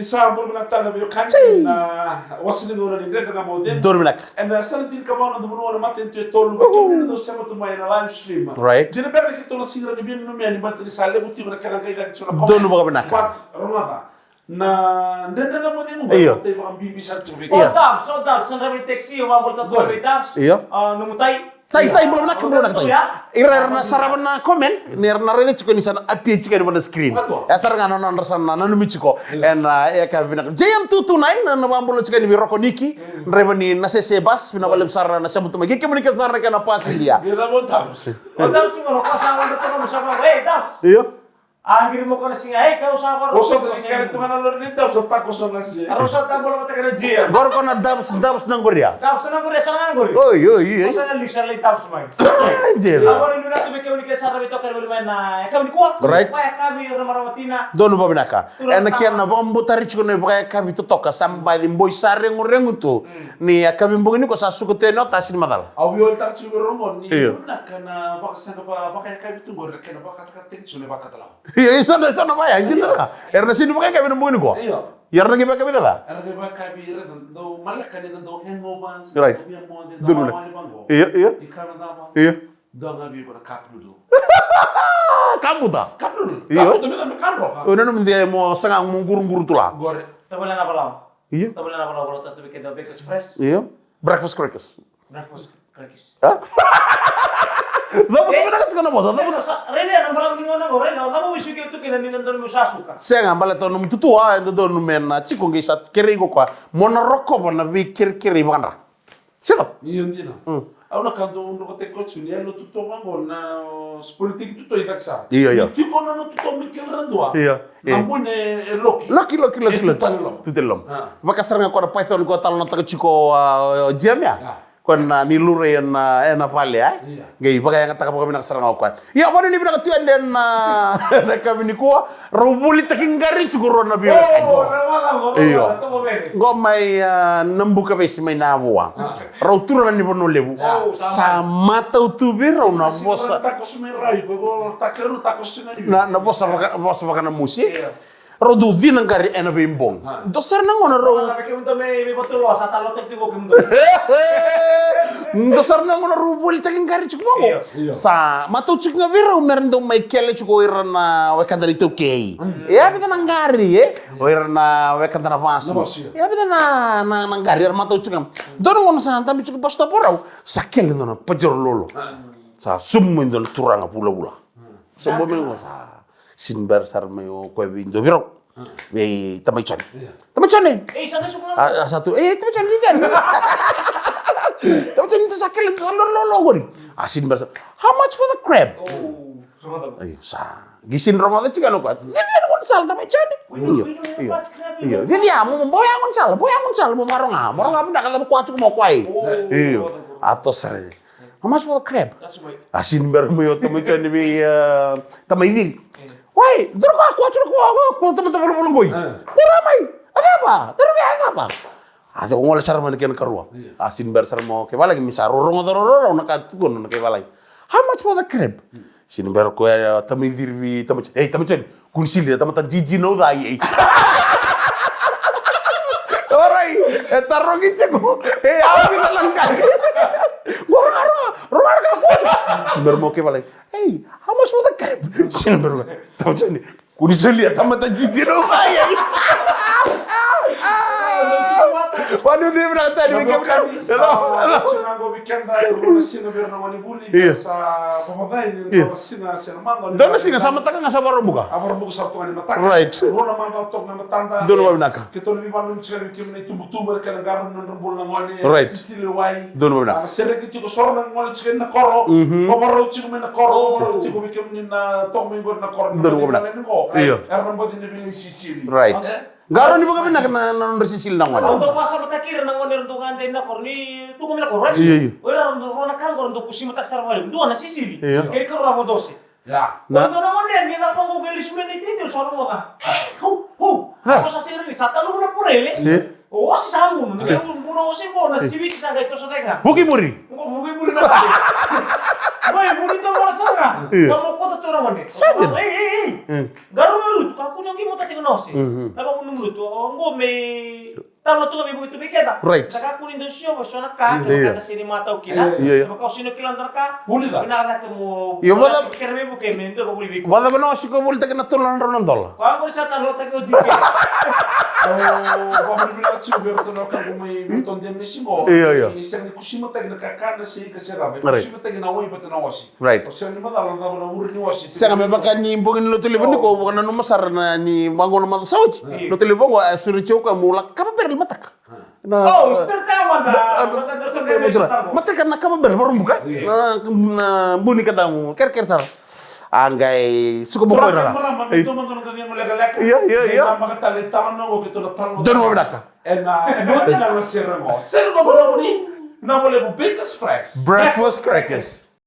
Lisabon binatana bio kantin na wasini ngora ni grega model. Dorminak. And sanadin ka mo na dumuno na matin to tolu ko do sama to may na live stream. Right. Dina pera ki to la singra ni bien no me ani batni sale buti ko na kana kay dak sura. Donu ba binak. But romata na ndenda ka mo ni mo ba tay ba bibi sa to. So dab sanra mi taxi o mabulta to dabs. Numutay. Tai belum nak tai. Ira na saraban na comment, na rede chiko ni sana api chiko ni screen. Asar ngano non rasana na numi chiko. En ka vina. JM229 na bambulo chiko ni roko niki, revani na sese bas bina balem sarana na sabuto magi kemuni ka sarana kana pasin dia. Dia mo dabs. Dabs ngoro ka sa wando to mo sa dabs. Iyo. Angir mo ko na singa ka usapa. Oso to kaya to kana lor ni dabs ta ko so na si. Arosa ta bolo mata kana jia. Gor ko na dabs nang goria. Dabs na gore sa ngori. Oi. Osa na lisar le dabs mai. Jela. Agora ni na to ke unik sa rabi to kare mai na ka ni ko. Right. Pa ka mi ramatina. Donu ba binaka. En kian na bombo tari chiko ne ba ka bi to toka samba di boy sare ngurengu to. Ni akami mbongi ko sa suko te no tasin madal. Au yo ta chu rongo ni na kana baksa ka ba ka bitu ngor kana ba ka te chu ne ba ka tala. Iya, isa na ba ya, gitu lah. Erna sini pakai kami nembungin ko. Iya. Yarna kita pakai beda lah. Erna ba ka bi re do malaka ni do hangovers. Right. Dulu lah. Iya. Ikana dama. Iya. Do nga bi ko cup noodle. Kamu tak? Cup noodle. Iya. Kamu tu me kan ro. Udah nemu dia mau setengah mengurung-gurung tu lah. Gore. Tabulan apa law? Iya. Tabulan apa law bolo ta to ke do breakfast fresh. Iya. Breakfast crackers. Breakfast crackers. Hah? Dapat kita nak cakap apa? Rede ang balang ni ngona gore, kamu wisu ke tu ke nan nan mo sasuka. Saya ngambal itu num tutua itu do numen cikung gisat kiri ko kwa. Mona rokko bana bi kiri bana. Siapa? Iyo ndina. Au na kanto no te ko tsuni lo tutto mango na politik tutto itaksa. Iya. Ti ko na no tutto mi kelrandua. Iya. Ambune loki. Loki. Tutelom. Baka saranga ko na python ko tal na ta chiko jamia. Kon ni lure na pale ngai baka yang taka kami nak sarang aku ya apa ni bina katuan den na kami ni ko robuli taking gari chukuro na biyo iyo ngomai nambuka besi mai nawa rautura ni bono lebu sama tau tubir na bosa na bosa baka na musik rodu di nang gari ena bimbong. Dosar nang ona ro. Tapi kita me betul lo sa talo tek tigo kim. Dosar nang ona ro boli taking gari chukmo. Sa matu chuk nga vira umerndo mai kele chuko irana wakanda ni tokei. Ya bida nang gari o irana wakanda na pasu. Ya bida na nang gari matu chuk. Dono ngona sa tambi chuk basta porau. Sa kele nona pajor lolo. Sa summo ndon turanga pula-pula. Sa mo sa sinbar sarmayo ko bindo biro may tamay chan Sana suka satu tamay chan vivian tamay chan itu sakit lo gori sinbar how much for the crab ayo sa gisin rongo itu kan kuat vivian kon sal tamay chan iya vivian mo boya kon sal mo marong pindah kata kuat mo kwai iyo atau sare how much for the crab sinbar mo yo tamay chan bi tamay vir Woi, terus aku teman-teman belum goi. Ramai. Ada apa? Terus ada apa? Ada ngol sar man ken karua. Asin ber sar mo ke balagi misar rorong na katukun na ke balagi. How much for the crab? Sin ber ko tami virvi tami kun sili tami jiji no dai. Orai, tarongi ceko. Abi dalang kali. Rumah ka ko. Sin ber mo ke balagi. Hey, how much for the crab? Sin ber tahu cani, kunisah lihat tamat jijik rumah ya. Waduh dia berkata di weekend. Cuma weekend dah rumah sini bernama ni Buli. Sa pemakai ni rumah sini senamang. Dan sini sama tak nggak sabar buka. Apa buku satu ni mata. Right. Rumah mantau tok nama tanda. Don wabinaka. Kita lebih bangun cari kim ni tubuh berkena garam dan rembul nangoni. Right. Sisi lewai. Don wabinaka. Sere kita sorong nangoni cari nak koro. Pemorot cari nak koro. Pemorot cari bikin ni na tok minggu nak koro. Don wabinaka. Iya. Erman buat ini bilang sisi. Right. Garo ni buka binak na sisil nang wala. Untuk masa matakir nang wala untuk ngante na korni tu ko mila korre. Iya. Ora ndo na kan kor ndo kusi matak sar wala. Ndo na sisili. Kaya ko ra mo dosi. Ya. Na ndo na wala ngi na pango gelis men iti ndo sar mo ka. Hu. Ako sa sir ni sa talo na purele. O si sambu no. Ngi buno si ko na sibi sa ga ito sa tenga. Buki muri. Buki muri na. Boy, muri to wala sanga. Sa mo ko to orang mana? Saja. Garu lutu, kaku nyangi mau tadi kenosi. Apa pun lutu, nggo me talo tu kami begitu kita. Right. Saka aku ni Indonesia pasal nak kata sini mata ukila. Maka kau sini kilan terka. Boleh dah. Benar tak kamu? Iya, betul. Kerja bukan mendo apa boleh. Vada beno si ko bulta kana tulan ronon dola. Kau aku bisa tahu tak kau dikit. Oh, vamos virar tio, eu tô no campo meio, tô dentro desse mo. Iya. E se ele kushima tag na kakanda se que será, mas Right. kushima tag na oi bata na osi. Right. O se ni madala na na uri ni osi. Sanga me baka ni mbongin lo telefon ko baka no masar na ni mango no mata sauti. Lo telefon ko suri chauka mula kapa peril matak. Oh, tertawa dah. Mata tersenyum tertawa. Matak na kapa ber baru buka. Na buni katamu ker sar. Anggai suka bokoy na. Itu mantan tadi yang lega-lega. Iya. Maka tali tangan no gitu na tangan. Dono bedaka. Na no tenga na sermo. Sermo mo ni. Na boleh bu bakers fries. Breakfast crackers.